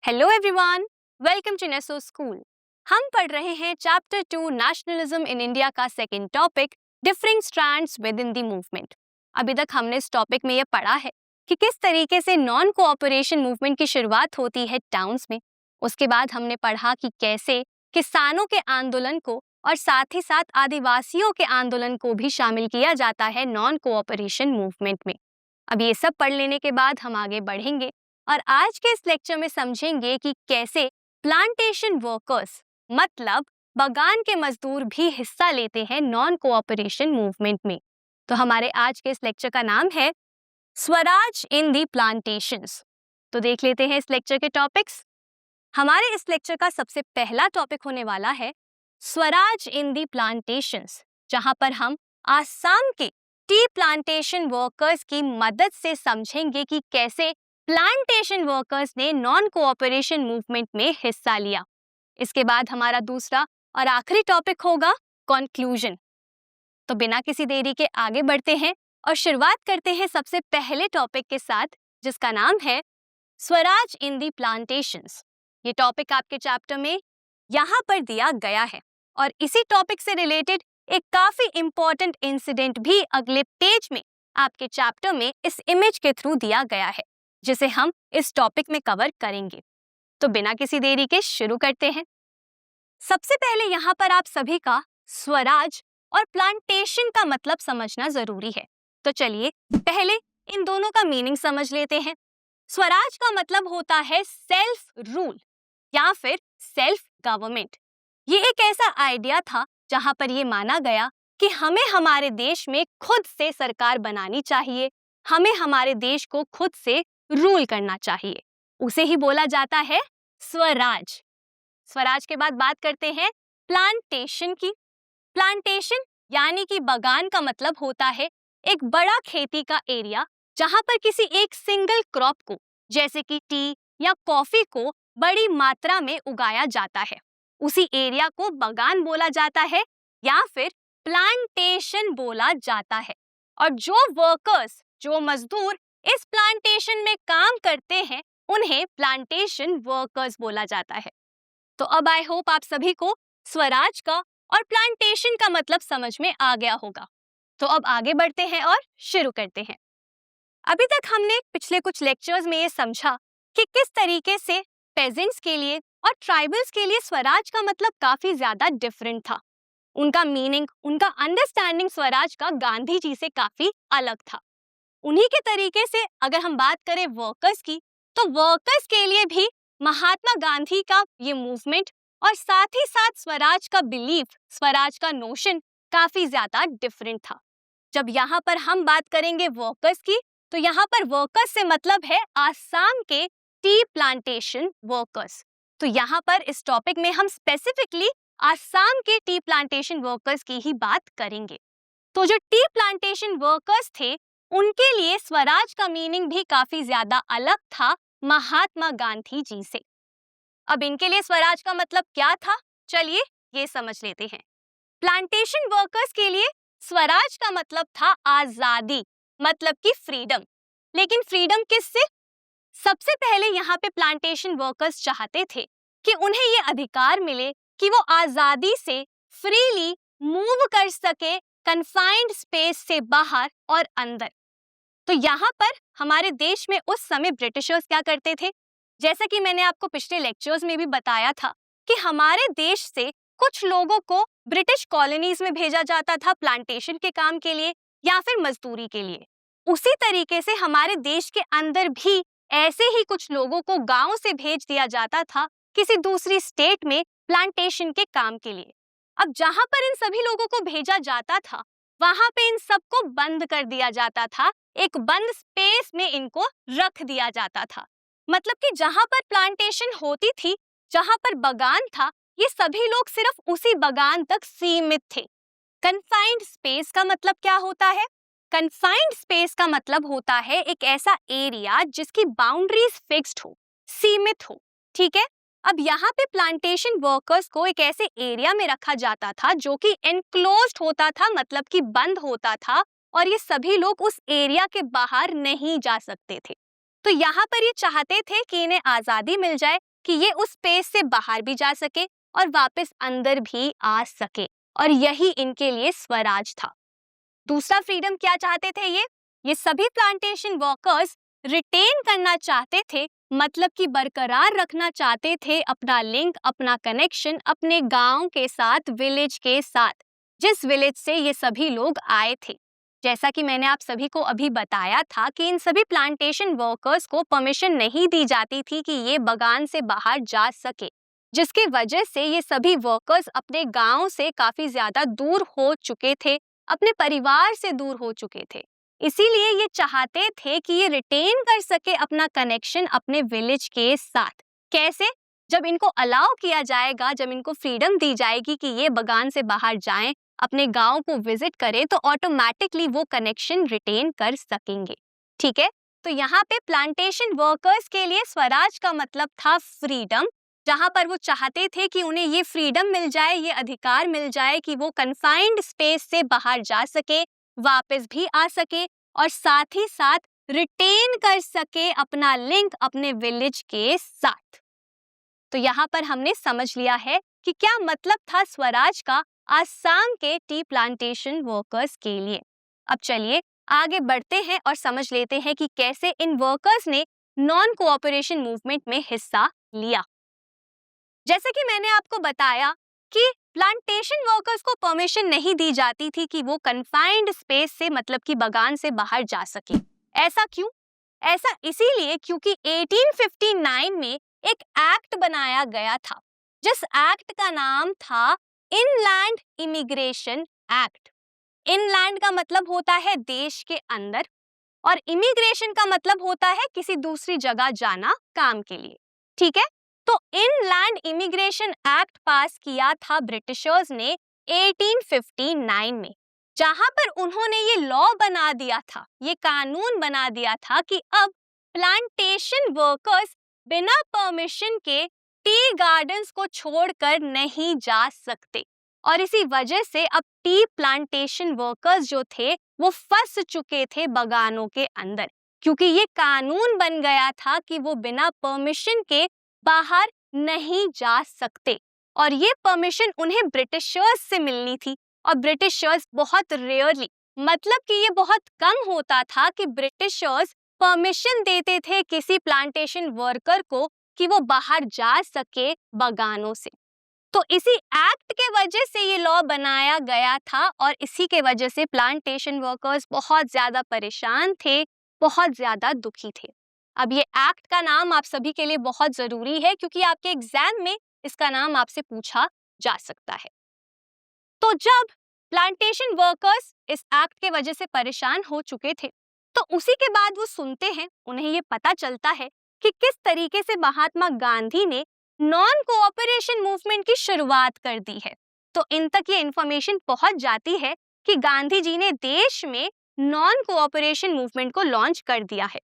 Hello everyone, welcome to Neso school. हम पढ़ रहे हैं चैप्टर 2 नेशनलिज्म इन इंडिया का second topic differing strands within the movement. अभी तक हमने इस टॉपिक में ये पढ़ा है कि किस तरीके से नॉन कोऑपरेशन मूवमेंट की शुरुआत होती है टाउन्स में। उसके बाद हमने पढ़ा कि कैसे किसानों के आंदोलन को और साथ ही साथ आदिवासियों के आंदोलन को भी शामिल किया जाता है नॉन कोऑपरेशन मूवमेंट में। अब ये सब पढ़ लेने के बाद हम आगे बढ़ेंगे और आज के इस लेक्चर में समझेंगे कि कैसे प्लांटेशन वर्कर्स मतलब बागान के मजदूर भी हिस्सा लेते हैं नॉन कोऑपरेशन मूवमेंट में। तो हमारे आज के इस लेक्चर का नाम है स्वराज इन दी प्लांटेशंस। तो देख लेते हैं इस लेक्चर के टॉपिक्स। हमारे इस लेक्चर का सबसे पहला टॉपिक होने वाला है स्वराज इन दी प्लांटेशंस, जहां पर हम आसाम के टी प्लांटेशन वर्कर्स की मदद से समझेंगे कि कैसे प्लांटेशन वर्कर्स ने नॉन कोऑपरेशन मूवमेंट में हिस्सा लिया। इसके बाद हमारा दूसरा और आखिरी टॉपिक होगा कंक्लूजन। तो बिना किसी देरी के आगे बढ़ते हैं और शुरुआत करते हैं सबसे पहले टॉपिक के साथ, जिसका नाम है स्वराज इन दी प्लांटेशंस। ये टॉपिक आपके चैप्टर में यहाँ पर दिया गया है और इसी टॉपिक से रिलेटेड एक काफी इंपॉर्टेंट इंसिडेंट भी अगले पेज में आपके चैप्टर में इस इमेज के थ्रू दिया गया है, जिसे हम इस टॉपिक में कवर करेंगे। तो बिना किसी देरी के शुरू करते हैं। सबसे पहले यहाँ पर आप सभी का स्वराज और प्लांटेशन का मतलब समझना जरूरी है। तो चलिए पहले इन दोनों का मीनिंग समझ लेते हैं। स्वराज का मतलब होता है सेल्फ रूल या फिर सेल्फ गवर्नमेंट। ये एक ऐसा आइडिया था जहां पर ये माना गया कि हमें हमारे देश में खुद से सरकार बनानी चाहिए, हमें हमारे देश को खुद से रूल करना चाहिए। उसे ही बोला जाता है स्वराज। स्वराज के बाद बात करते हैं प्लांटेशन की। प्लांटेशन यानी कि बागान का मतलब होता है एक बड़ा खेती का एरिया जहां पर किसी एक सिंगल क्रॉप को, जैसे कि टी या कॉफी को बड़ी मात्रा में उगाया जाता है। उसी एरिया को बागान बोला जाता है या फिर प्लांटेशन बोला जाता है। और जो वर्कर्स, जो मजदूर इस प्लांटेशन में काम करते हैं, उन्हें प्लांटेशन वर्कर्स बोला जाता है। तो अब आई होप आप सभी को स्वराज का और प्लांटेशन का मतलब समझ में आ गया होगा। तो अब आगे बढ़ते हैं और शुरू करते हैं। अभी तक हमने पिछले कुछ लेक्चर्स में ये समझा कि किस तरीके से पेजेंट्स के लिए और ट्राइबल्स के लिए स्वराज का मतलब काफी ज्यादा डिफरेंट था। उनका मीनिंग, उनका अंडरस्टैंडिंग स्वराज का गांधी जी से काफी अलग था। उन्हीं के तरीके से अगर हम बात करें वर्कर्स की, तो वर्कर्स के लिए भी महात्मा गांधी का ये मूवमेंट और साथ ही साथ स्वराज का बिलीफ, स्वराज का नोशन काफी ज्यादा डिफरेंट था। जब यहाँ पर हम बात करेंगे वर्कर्स की, तो यहाँ पर वर्कर्स से मतलब है आसाम के टी प्लांटेशन वर्कर्स। तो यहाँ पर इस टॉपिक में हम स्पेसिफिकली आसाम के टी प्लांटेशन वर्कर्स की ही बात करेंगे। तो जो टी प्लांटेशन वर्कर्स थे, उनके लिए स्वराज का मीनिंग भी काफी ज्यादा अलग था महात्मा गांधी जी से। अब इनके लिए स्वराज का मतलब क्या था, चलिए ये समझ लेते हैं। प्लांटेशन वर्कर्स के लिए स्वराज का मतलब था आजादी, मतलब कि फ्रीडम। लेकिन फ्रीडम किससे? सबसे पहले यहाँ पे प्लांटेशन वर्कर्स चाहते थे कि उन्हें ये अधिकार मिले कि वो आजादी से फ्रीली मूव कर सके कन्फाइंड स्पेस से बाहर और अंदर। तो यहाँ पर हमारे देश में उस समय ब्रिटिशर्स क्या करते थे, जैसा कि मैंने आपको पिछले लेक्चर्स में भी बताया था कि हमारे देश से कुछ लोगों को ब्रिटिश कॉलोनीज में भेजा जाता था प्लांटेशन के काम के लिए या फिर मजदूरी के लिए। उसी तरीके से हमारे देश के अंदर भी ऐसे ही कुछ लोगों को गांव से भेज दिया जाता था किसी दूसरी स्टेट में प्लांटेशन के काम के लिए। अब जहां पर इन सभी लोगों को भेजा जाता था, वहां पे इन सबको बंद कर दिया जाता था, एक बंद स्पेस में इनको रख दिया जाता था। मतलब कि जहां पर प्लांटेशन होती थी, जहां पर बागान था, ये सभी लोग सिर्फ उसी बागान तक सीमित थे। कन्फाइंड स्पेस का मतलब क्या होता है? कन्फाइंड स्पेस का मतलब होता है एक ऐसा एरिया जिसकी बाउंड्रीज फिक्स्ड हो, सीमित हो। ठीक है, अब यहाँ पे प्लांटेशन वर्कर्स को एक ऐसे एरिया में रखा जाता था जो कि एनक्लोज्ड होता था, मतलब कि बंद होता था, और ये सभी लोग उस एरिया के बाहर नहीं जा सकते थे। तो यहाँ पर ये चाहते थे कि इन्हें आजादी मिल जाए कि ये उस स्पेस से बाहर भी जा सके और वापस अंदर भी आ सके, और यही इनके लिए स्वराज था। दूसरा फ्रीडम क्या चाहते थे ये सभी प्लांटेशन वर्कर्स रिटेन करना चाहते थे, मतलब कि बरकरार रखना चाहते थे अपना लिंक, अपना कनेक्शन अपने गांव के साथ, विलेज के साथ, जिस विलेज से ये सभी लोग आए थे। जैसा कि मैंने आप सभी को अभी बताया था कि इन सभी प्लांटेशन वर्कर्स को परमिशन नहीं दी जाती थी कि ये बगान से बाहर जा सके, जिसकी वजह से ये सभी वर्कर्स अपने गांव से काफी ज्यादा दूर हो चुके थे, अपने परिवार से दूर हो चुके थे। इसीलिए ये चाहते थे कि ये रिटेन कर सके अपना कनेक्शन अपने विलेज के साथ। कैसे? जब इनको अलाउ किया जाएगा, जब इनको फ्रीडम दी जाएगी कि ये बगान से बाहर जाएं, अपने गांव को विजिट करें, तो ऑटोमेटिकली वो कनेक्शन रिटेन कर सकेंगे। ठीक है, तो यहाँ पे प्लांटेशन वर्कर्स के लिए स्वराज का मतलब था फ्रीडम, जहां पर वो चाहते थे कि उन्हें ये फ्रीडम मिल जाए, ये अधिकार मिल जाए कि वो कन्फाइंड स्पेस से बाहर जा सके, वापस भी आ सके, और साथ ही साथ रिटेन कर सके अपना लिंक अपने विलेज के साथ। तो यहाँ पर हमने समझ लिया है कि क्या मतलब था स्वराज का आसाम के टी प्लांटेशन वर्कर्स के लिए। अब चलिए आगे बढ़ते हैं और समझ लेते हैं कि कैसे इन वर्कर्स ने नॉन कोऑपरेशन मूवमेंट में हिस्सा लिया। जैसे कि मैंने आपको बताया कि प्लांटेशन वर्कर्स को परमिशन नहीं दी जाती थी कि वो कन्फाइंड स्पेस से, मतलब कि बगान से बाहर जा सके। ऐसा क्यों? ऐसा इसीलिए क्योंकि 1859 में एक एक्ट बनाया गया था, जिस एक्ट का नाम था इनलैंड इमिग्रेशन एक्ट। इनलैंड का मतलब होता है देश के अंदर, और इमिग्रेशन का मतलब होता है किसी दूसरी जगह जाना काम के लिए। ठीक है, तो इनलैंड इमिग्रेशन एक्ट पास किया था ब्रिटिशर्स ने 1859 में, जहां पर उन्होंने ये लॉ बना दिया था, ये कानून बना दिया था कि अब प्लांटेशन वर्कर्स बिना परमिशन के टी गार्डन्स को छोड़कर नहीं जा सकते। और इसी वजह से अब टी प्लांटेशन वर्कर्स जो थे वो फंस चुके थे बगानों के अंदर, क्योंकि ये कानून बन गया था कि वो बिना परमिशन के बाहर नहीं जा सकते, और ये परमिशन उन्हें ब्रिटिशर्स से मिलनी थी। और ब्रिटिशर्स बहुत रेयरली, मतलब कि ये बहुत कम होता था कि ब्रिटिशर्स परमिशन देते थे किसी प्लांटेशन वर्कर को कि वो बाहर जा सके बगानों से। तो इसी एक्ट के वजह से ये लॉ बनाया गया था, और इसी के वजह से प्लांटेशन वर्कर्स बहुत ज्यादा परेशान थे, बहुत ज्यादा दुखी थे। अब ये एक्ट का नाम आप सभी के लिए बहुत जरूरी है, क्योंकि आपके एग्जाम में इसका नाम आपसे पूछा जा सकता है। तो जब प्लांटेशन वर्कर्स इस एक्ट के वजह से परेशान हो चुके थे, तो उसी के बाद वो सुनते हैं, उन्हें ये पता चलता है कि किस तरीके से महात्मा गांधी ने नॉन कोऑपरेशन मूवमेंट की शुरुआत कर दी है। तो इन तक ये इंफॉर्मेशन पहुंच जाती है कि गांधी जी ने देश में नॉन कोऑपरेशन मूवमेंट को लॉन्च कर दिया है,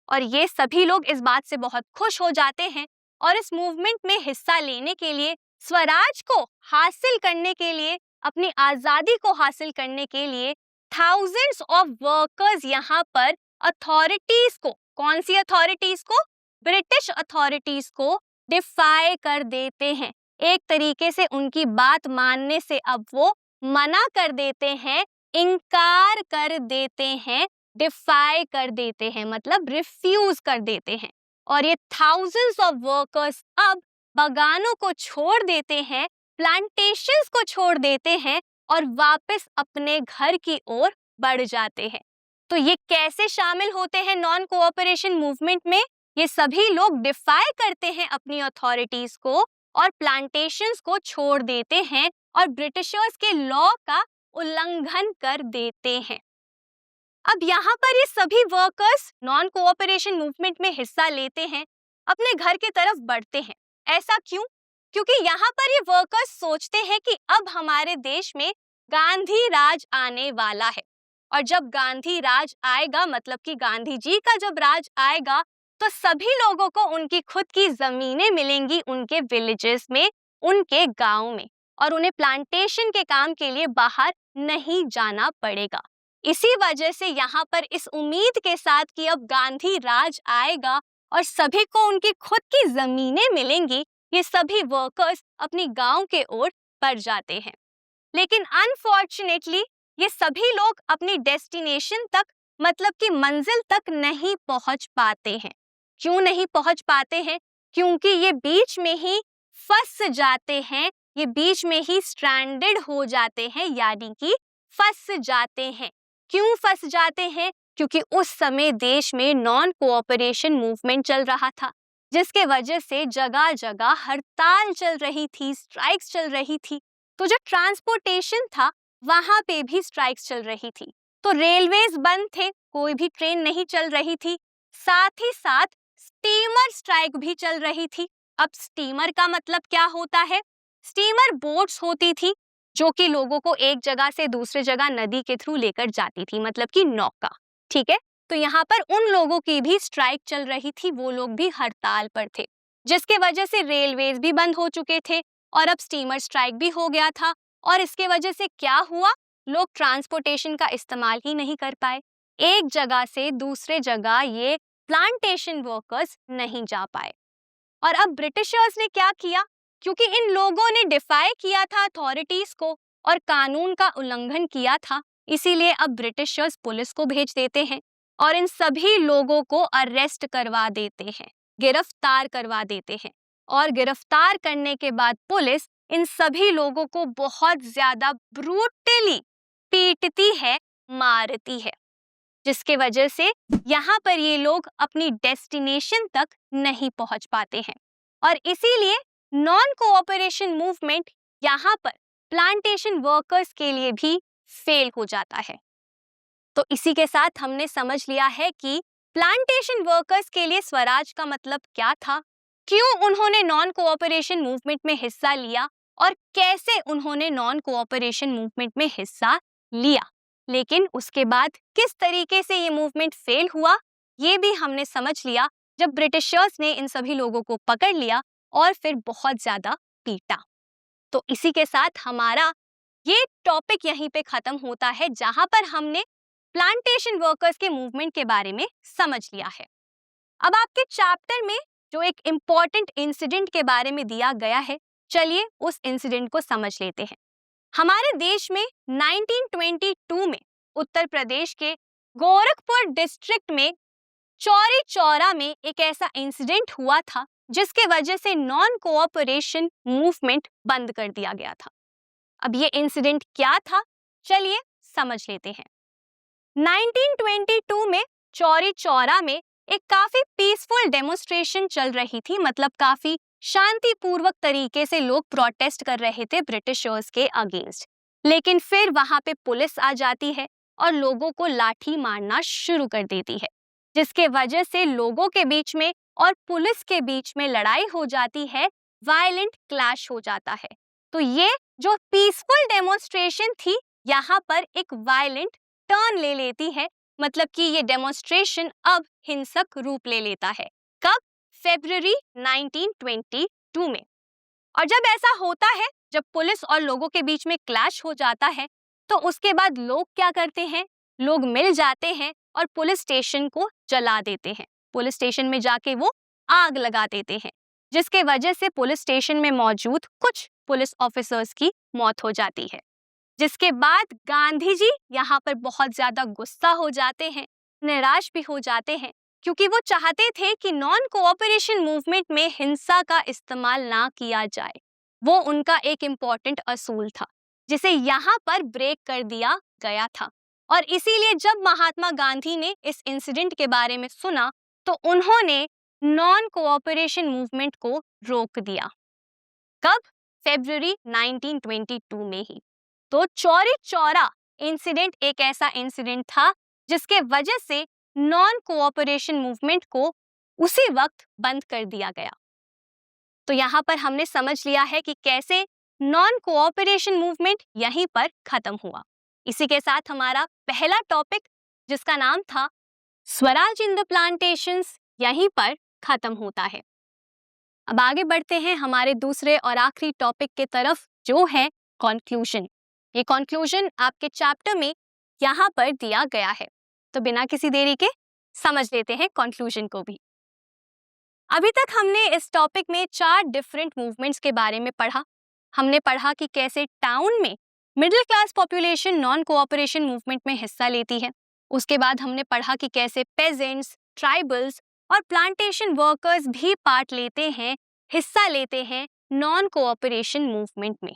और ये सभी लोग इस बात से बहुत खुश हो जाते हैं, और इस मूवमेंट में हिस्सा लेने के लिए, स्वराज को हासिल करने के लिए, अपनी आजादी को हासिल करने के लिए थाउजेंड्स ऑफ वर्कर्स यहाँ पर अथॉरिटीज को, कौन सी अथॉरिटीज को? ब्रिटिश अथॉरिटीज को डिफाई कर देते हैं। एक तरीके से उनकी बात मानने से अब वो मना कर देते हैं, इनकार कर देते हैं, डिफाई कर देते हैं, मतलब रिफ्यूज कर देते हैं। और ये थाउजेंड्स ऑफ वर्कर्स अब बगानों को छोड़ देते हैं, प्लांटेशंस को छोड़ देते हैं, और वापस अपने घर की ओर बढ़ जाते हैं। तो ये कैसे शामिल होते हैं नॉन कोऑपरेशन मूवमेंट में? ये सभी लोग डिफाई करते हैं अपनी अथॉरिटीज को, और प्लांटेशंस को छोड़ देते हैं, और ब्रिटिशर्स के लॉ का उल्लंघन कर देते हैं। अब यहाँ पर ये सभी वर्कर्स नॉन कोऑपरेशन मूवमेंट में हिस्सा लेते हैं, अपने घर की तरफ बढ़ते हैं। ऐसा क्यों? क्योंकि यहाँ पर ये वर्कर्स सोचते हैं कि अब हमारे देश में गांधी राज आने वाला है, और जब गांधी राज आएगा, मतलब कि गांधी जी का जब राज आएगा, तो सभी लोगों को उनकी खुद की जमीनें मिलेंगी, उनके विलेजेस में, उनके गांव में, और उन्हें प्लांटेशन के काम के लिए बाहर नहीं जाना पड़ेगा। इसी वजह से यहाँ पर इस उम्मीद के साथ कि अब गांधी राज आएगा, और सभी को उनकी खुद की जमीनें मिलेंगी, ये सभी वर्कर्स अपनी गांव के ओर बढ़ जाते हैं। लेकिन अनफॉर्चुनेटली ये सभी लोग अपनी डेस्टिनेशन तक, मतलब कि मंजिल तक नहीं पहुंच पाते हैं। क्यों नहीं पहुंच पाते हैं? क्योंकि ये बीच में ही फंस जाते हैं, ये बीच में ही स्ट्रैंडेड हो जाते हैं, यानी कि फंस जाते हैं। क्यों फंस जाते हैं? क्योंकि उस समय देश में नॉन कोऑपरेशन मूवमेंट चल रहा था, जिसके वजह से जगह जगह हड़ताल चल रही थी, स्ट्राइक्स चल रही थी। तो जो ट्रांसपोर्टेशन था वहां पे भी स्ट्राइक्स चल रही थी। तो रेलवेज बंद थे, कोई भी ट्रेन नहीं चल रही थी। साथ ही साथ स्टीमर स्ट्राइक भी चल रही थी। अब स्टीमर का मतलब क्या होता है? स्टीमर बोट्स होती थी जो कि लोगों को एक जगह से दूसरे जगह नदी के थ्रू लेकर जाती थी, मतलब कि नौका। ठीक है, तो यहाँ पर उन लोगों की भी स्ट्राइक चल रही थी, वो लोग भी हड़ताल पर थे, जिसके वजह से रेलवेज भी बंद हो चुके थे और अब स्टीमर स्ट्राइक भी हो गया था। और इसके वजह से क्या हुआ? लोग ट्रांसपोर्टेशन का इस्तेमाल ही नहीं कर पाए, एक जगह से दूसरे जगह ये प्लांटेशन वर्कर्स नहीं जा पाए। और अब ब्रिटिशर्स ने क्या किया? क्योंकि इन लोगों ने डिफाई किया था अथॉरिटीज को और कानून का उल्लंघन किया था, इसीलिए अब ब्रिटिशर्स पुलिस को भेज देते हैं और इन सभी लोगों को अरेस्ट करवा देते हैं, गिरफ्तार करवा देते हैं। और गिरफ्तार करने के बाद पुलिस इन सभी लोगों को बहुत ज्यादा ब्रूटली पीटती है, मारती है, जिसके वजह से यहाँ पर ये लोग अपनी डेस्टिनेशन तक नहीं पहुंच पाते हैं। और इसीलिए नॉन कोऑपरेशन मूवमेंट यहाँ पर प्लांटेशन वर्कर्स के लिए भी फेल हो जाता है। तो इसी के साथ हमने समझ लिया है कि प्लांटेशन वर्कर्स के लिए स्वराज का मतलब क्या था, क्यों उन्होंने नॉन कोऑपरेशन मूवमेंट में हिस्सा लिया और कैसे उन्होंने नॉन कोऑपरेशन मूवमेंट में हिस्सा लिया। लेकिन उसके बाद किस तरीके से ये मूवमेंट फेल हुआ, ये भी हमने समझ लिया जब ब्रिटिशर्स ने इन सभी लोगों को पकड़ लिया और फिर बहुत ज्यादा पीटा। तो इसी के साथ हमारा ये टॉपिक यहीं पे खत्म होता है, जहां पर हमने प्लांटेशन वर्कर्स के मूवमेंट के बारे में समझ लिया है। अब आपके चैप्टर में जो एक इम्पॉर्टेंट इंसिडेंट के बारे में दिया गया है, चलिए उस इंसिडेंट को समझ लेते हैं। हमारे देश में 1922 में उत्तर प्रदेश के गोरखपुर डिस्ट्रिक्ट में चौरी चौरा में एक ऐसा इंसिडेंट हुआ था जिसके वजह से नॉन कोऑपरेशन मूवमेंट बंद कर दिया गया था। अब ये इंसिडेंट क्या था, चलिए समझ लेते हैं। 1922 में चौरी चौरा में एक काफी पीसफुल डेमोन्स्ट्रेशन चल रही थी, मतलब काफी शांतिपूर्वक तरीके से लोग प्रोटेस्ट कर रहे थे ब्रिटिशर्स के अगेंस्ट। लेकिन फिर वहां पे पुलिस आ जाती है और लोगों को लाठी मारना शुरू कर देती है, जिसके वजह से लोगों के बीच में और पुलिस के बीच में लड़ाई हो जाती है, वायलेंट क्लैश हो जाता है। तो ये जो पीसफुल डेमोन्स्ट्रेशन थी यहाँ पर एक वायलेंट टर्न ले लेती है, मतलब कि ये डेमोन्स्ट्रेशन अब हिंसक रूप ले लेता है। कब? फरवरी 1922 में। और जब ऐसा होता है, जब पुलिस और लोगों के बीच में क्लैश हो जाता है, तो उसके बाद लोग क्या करते हैं? लोग मिल जाते हैं और पुलिस स्टेशन को जला देते हैं। पुलिस स्टेशन में जाके वो आग लगा देते हैं, जिसके वजह से पुलिस स्टेशन में मौजूद कुछ पुलिस ऑफिसर्स की मौत हो जाती है। जिसके बाद गांधी जी यहाँ पर बहुत ज्यादा गुस्सा हो जाते हैं, निराश भी हो जाते हैं, क्योंकि वो चाहते थे कि नॉन कोऑपरेशन मूवमेंट में हिंसा का इस्तेमाल ना किया जाए। वो उनका एक इम्पॉर्टेंट असूल था, जिसे यहाँ पर ब्रेक कर दिया गया था। और इसीलिए जब महात्मा गांधी ने इस इंसिडेंट के बारे में सुना, तो उन्होंने नॉन कोऑपरेशन मूवमेंट को रोक दिया। कब? फरवरी 1922 में ही। तो चौरी चौरा इंसिडेंट एक ऐसा इंसिडेंट था जिसके वजह से नॉन कोऑपरेशन मूवमेंट को उसी वक्त बंद कर दिया गया। तो यहाँ पर हमने समझ लिया है कि कैसे नॉन कोऑपरेशन मूवमेंट यहीं पर खत्म हुआ। इसी के साथ हमारा पहला टॉपिक, जिसका नाम था स्वराज इन द प्लांटेशंस, यहीं पर खत्म होता है। अब आगे बढ़ते हैं हमारे दूसरे और आखिरी टॉपिक के तरफ, जो है कंक्लूजन। ये कंक्लूजन आपके चैप्टर में यहाँ पर दिया गया है। तो बिना किसी देरी के समझ लेते हैं कंक्लूजन को भी। अभी तक हमने इस टॉपिक में 4 डिफरेंट मूवमेंट्स के बारे में पढ़ा। हमने पढ़ा कि कैसे टाउन में middle class population non cooperation movement में हिस्सा लेती है। उसके बाद हमने पढ़ा कि कैसे पेजेंट्स, ट्राइबल्स और प्लांटेशन वर्कर्स भी पार्ट लेते हैं, हिस्सा लेते हैं नॉन कोऑपरेशन मूवमेंट में।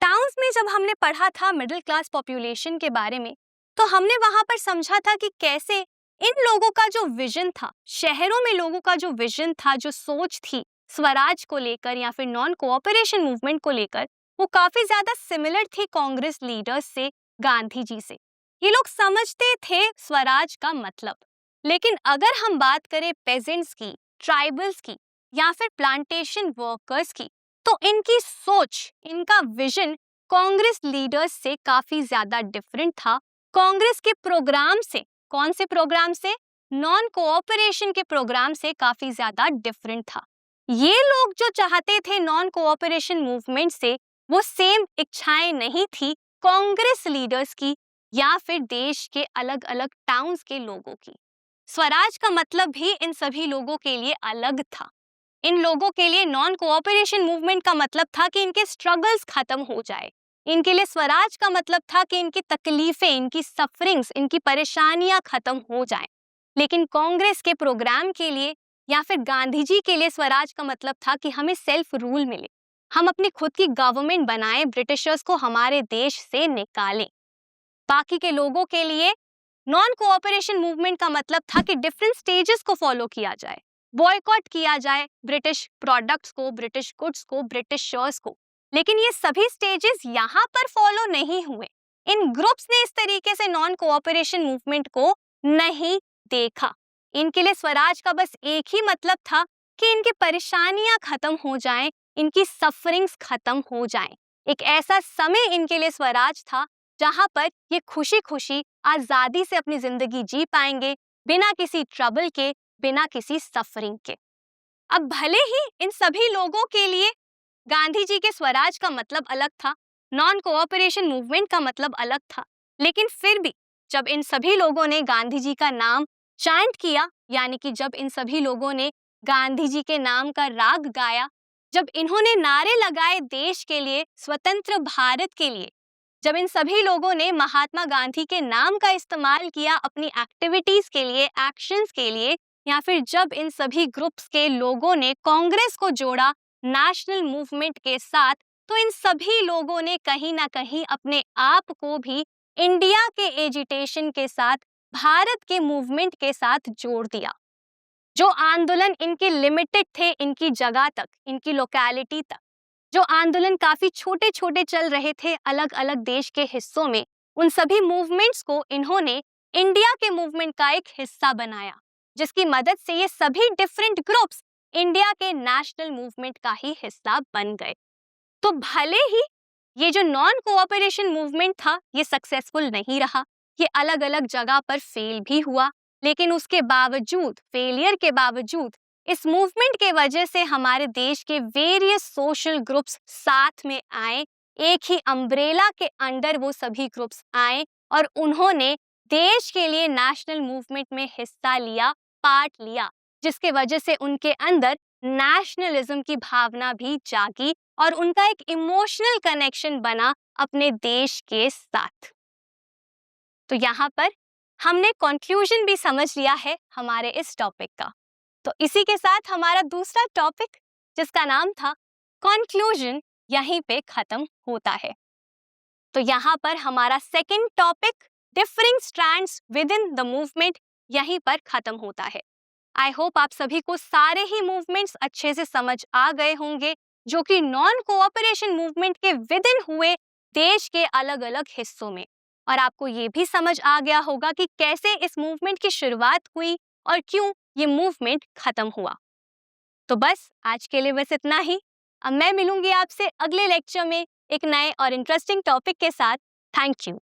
टाउन्स में जब हमने पढ़ा था मिडिल क्लास पॉपुलेशन के बारे में, तो हमने वहां पर समझा था कि कैसे इन लोगों का जो विजन था, शहरों में लोगों का जो विजन था, जो सोच थी स्वराज को लेकर या फिर नॉन कोऑपरेशन मूवमेंट को लेकर, वो काफी ज्यादा सिमिलर थी कांग्रेस लीडर्स से, गांधी जी से। ये लोग समझते थे स्वराज का मतलब। लेकिन अगर हम बात करें पेजेंट्स की, ट्राइबल्स की या फिर प्लांटेशन वर्कर्स की, तो इनकी सोच, इनका विजन कांग्रेस लीडर्स से काफी ज्यादा डिफरेंट था। कांग्रेस के प्रोग्राम से, कौन से प्रोग्राम से? नॉन कोऑपरेशन के प्रोग्राम से काफी ज्यादा डिफरेंट था। ये लोग जो चाहते थे नॉन कोऑपरेशन मूवमेंट से, वो सेम इच्छाएं नहीं थी कांग्रेस लीडर्स की या फिर देश के अलग अलग टाउन्स के लोगों की। स्वराज का मतलब भी इन सभी लोगों के लिए अलग था। इन लोगों के लिए नॉन कोऑपरेशन मूवमेंट का मतलब था कि इनके स्ट्रगल्स खत्म हो जाए। इनके लिए स्वराज का मतलब था कि इनकी तकलीफें, इनकी सफरिंग्स, इनकी परेशानियां खत्म हो जाएं। लेकिन कांग्रेस के प्रोग्राम के लिए या फिर गांधी जी के लिए स्वराज का मतलब था कि हमें सेल्फ रूल मिले, हम अपनी खुद की गवर्नमेंट बनाएं, ब्रिटिशर्स को हमारे देश से निकालें। बाकी के लोगों के लिए नॉन कोऑपरेशन मूवमेंट का मतलब था कि डिफरेंट स्टेजेस को फॉलो किया जाए, बॉयकॉट किया जाए ब्रिटिश प्रोडक्ट्स को, ब्रिटिश गुड्स को, ब्रिटिश शर्ट्स को। लेकिन ये सभी स्टेजेस यहाँ पर फॉलो नहीं हुए। इन ग्रुप्स ने इस तरीके से नॉन कोऑपरेशन मूवमेंट को नहीं देखा। इनके लिए स्वराज का बस एक ही मतलब था कि इनकी परेशानियां खत्म हो जाएं, इनकी सफरिंग्स खत्म हो जाएं। एक ऐसा समय इनके लिए स्वराज था जहां पर ये खुशी खुशी आजादी से अपनी जिंदगी जी पाएंगे, बिना किसी ट्रबल के, बिना किसी सफरिंग के। अब भले ही इन सभी लोगों के लिए गांधी जी के स्वराज का मतलब अलग था, नॉन कोऑपरेशन मूवमेंट का मतलब अलग था, लेकिन फिर भी जब इन सभी लोगों ने गांधी जी का नाम चैंट किया, यानी कि जब इन सभी लोगों ने गांधी जी के नाम का राग गाया, जब इन्होंने नारे लगाए देश के लिए, स्वतंत्र भारत के लिए, जब इन सभी लोगों ने महात्मा गांधी के नाम का इस्तेमाल किया अपनी एक्टिविटीज के लिए, एक्शंस के लिए, या फिर जब इन सभी ग्रुप्स के लोगों ने कांग्रेस को जोड़ा नेशनल मूवमेंट के साथ, तो इन सभी लोगों ने कहीं ना कहीं अपने आप को भी इंडिया के एजिटेशन के साथ, भारत के मूवमेंट के साथ जोड़ दिया। जो आंदोलन इनके लिमिटेड थे इनकी जगह तक, इनकी लोकेलिटी तक, जो आंदोलन काफी छोटे छोटे चल रहे थे अलग अलग देश के हिस्सों में, उन सभी मूवमेंट्स को इन्होंने इंडिया के मूवमेंट का एक हिस्सा बनाया, जिसकी मदद से ये सभी डिफरेंट ग्रुप्स इंडिया के नेशनल मूवमेंट का ही हिस्सा बन गए। तो भले ही ये जो नॉन कोऑपरेशन मूवमेंट था ये सक्सेसफुल नहीं रहा, ये अलग अलग जगह पर फेल भी हुआ, लेकिन उसके बावजूद, फेलियर के बावजूद, इस मूवमेंट के वजह से हमारे देश के वेरियस सोशल ग्रुप्स साथ में आए, एक ही अम्ब्रेला के अंडर वो सभी ग्रुप्स आए और उन्होंने देश के लिए नेशनल मूवमेंट में हिस्सा लिया, पार्ट लिया, जिसके वजह से उनके अंदर नेशनलिज्म की भावना भी जागी और उनका एक इमोशनल कनेक्शन बना अपने देश के साथ। तो यहाँ पर हमने कंक्लूजन भी समझ लिया है हमारे इस टॉपिक का। तो इसी के साथ हमारा दूसरा टॉपिक, जिसका नाम था कंक्लूजन, यहीं पे खत्म होता है। तो यहाँ पर हमारा second topic, differing strands within the movement, यहीं पर खत्म होता है। आई होप आप सभी को सारे ही मूवमेंट्स अच्छे से समझ आ गए होंगे, जो कि नॉन कोऑपरेशन मूवमेंट के विद इन हुए देश के अलग अलग हिस्सों में। और आपको ये भी समझ आ गया होगा कि कैसे इस मूवमेंट की शुरुआत हुई और क्यों ये मूवमेंट खत्म हुआ। तो बस आज के लिए बस इतना ही। अब मैं मिलूंगी आपसे अगले लेक्चर में एक नए और इंटरेस्टिंग टॉपिक के साथ। Thank you.